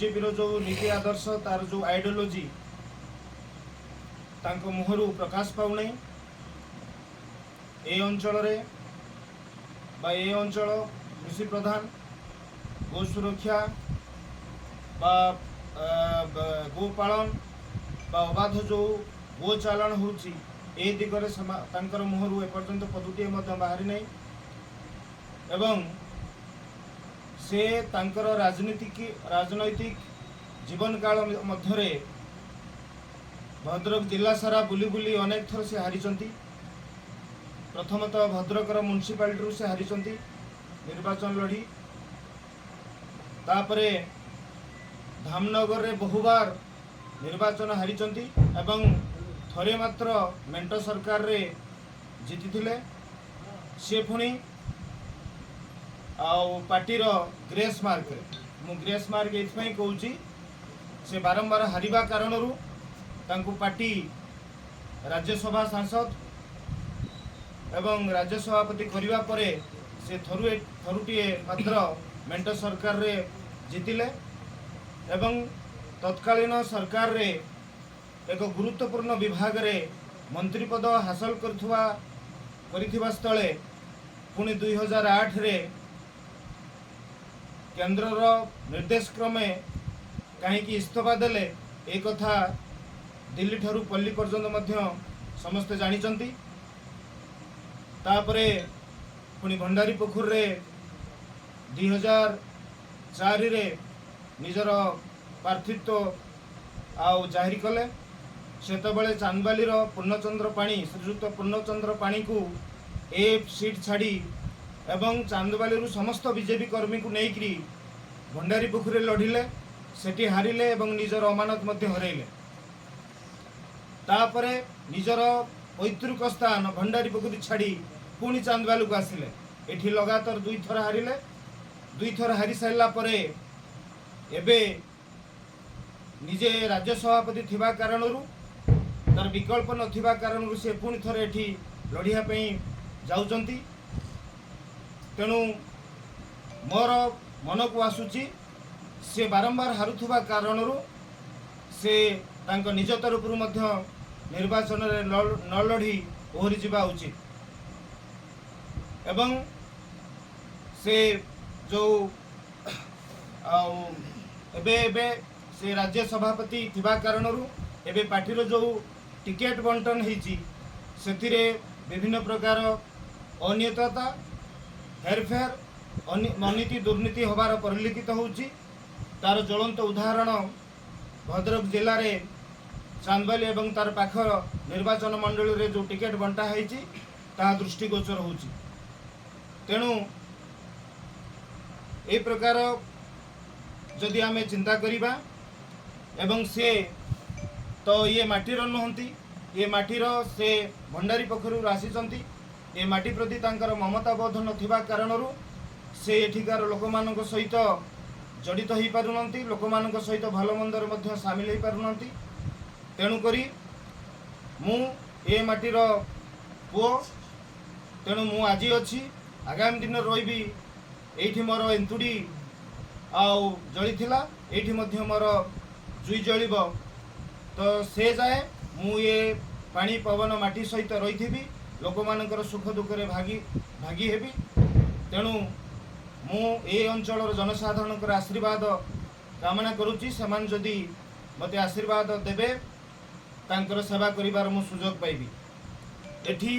BJP जो नीति आदर्श तार जो आइडियोलॉजी तांको मुहरु प्रकाश पाउनै ए अंचल रे बा ए अंचल कृषि प्रधान गो सुरक्षा बा गो पालन बा अबाध जो गो चालान होउची ए दिगरे तांकर मुहरु एपर्यंत पदुटी बाहरी नहीं एवं से तांकर राजनैतिक जीवन काल मध्यरे भद्रक जिला सारा बुली बुली अनेक थर से हारी प्रथमतः भद्रकर म्युनिसिपालिटी से हारी निर्वाचन लड़ी तापरे धामनगर रे बहुबार निर्वाचन हारी एवं थरे मात्र मेंटो सरकार रे जीति सी पुणी पार्टीर ग्रेस मार्क मु ग्रेस मार्क ये कहूँ से बारंबार हारिबा कारण पार्टी राज्यसभा सांसद एवं राज्य सभापति करने परे से थरुटीए मात्र मेंटो सरकार रे जीतिले एवं तत्कालीन सरकार रे एक गुरुत्वपूर्ण विभाग रे मंत्री पद हासिल करिथिबा स्थले पुणी 2008 रे केंद्रर निर्देश क्रमे कहीं इस्तीफा देले एक कथा दिल्ली ठारू पल्ली पर्यंत समस्ते जानिचंती तापरे पुणी भंडारी पोखर रे 2004 रे निजर पार्थित्व आउ जाहिर कले सेतबेले चांदबाली पूर्णचंद्र पाणी श्रीजुक्त पूर्णचंद्र पाणी को एफ सीट छाड़ी एवं चांदबाली समस्त बीजेपी कर्मी को लेकरी भंडारी पोखरी लढ़िले सेठी हारिले एवं निजर अमानत हरइले तापरे निजर पैतृक स्थान भंडारी पोखरी छाड़ी पुणी चांदबाली को आसिले एठी लगातार 2 थर हारिले 2 थर हारी सारा परे एबे निजे राज्य सभापति थिबा कारणरू तार विकल्प नथिबा कारणरू से पुणी थर एठी लढ़िया पई जाउचंती तेणु मोर मन को आसूची से बारंबार हारुथुबा कारणरू से तांको निज तरफरु मध्य निर्वाचन रे न लढ़ी ओहरी जिबा उचित एवं से जो एबे एबे से राज्य सभापति थिबा कारणरू एबे पार्टीर जो टिकेट बंटन होईची सेथिरे विभिन्न प्रकार अनियमितता हेरफेर अनिति दुर्नीति होबार परिलक्षित होउची तार ज्वलंत उदाहरण भद्रक जिले में चांदबाली एवं तार पाखर निर्वाचन मंडली रे जो टिकेट बंटा होईची ता दृष्टिगोचर होउची तेणु ए प्रकार जदि आमे चिंता करिबा एवं से तो ये माटीर नुहंती ये माटीर से भंडारी पोखरी आसीचंती ए माटी प्रति तांकर ममता बोध नथिबा कारणरू से एठिकार लोकमानक सहित जड़ित हो पारुनंती लोकमानक सहित भल मंदर मध्य सामिल हो पारुनंती तेणु करी मु ए माटीर पुओ तेणु मु आज अच्छी आगामी दिन रही एठी मोर एंतुड़ी आउ जलिथिला एठी मध्य मोर जुई जलिब तो से जाए मु ये पानी पवन माटी सहित रही लोकमानकर सुख दुख रे भागी हेबी तेणु मु ए अंचल जनसाधारण आशीर्वाद कामना करुच्ची सेमान जदि मते आशीर्वाद देबे तांकर सेवा करिवार मु सुजोग पाइबी एठी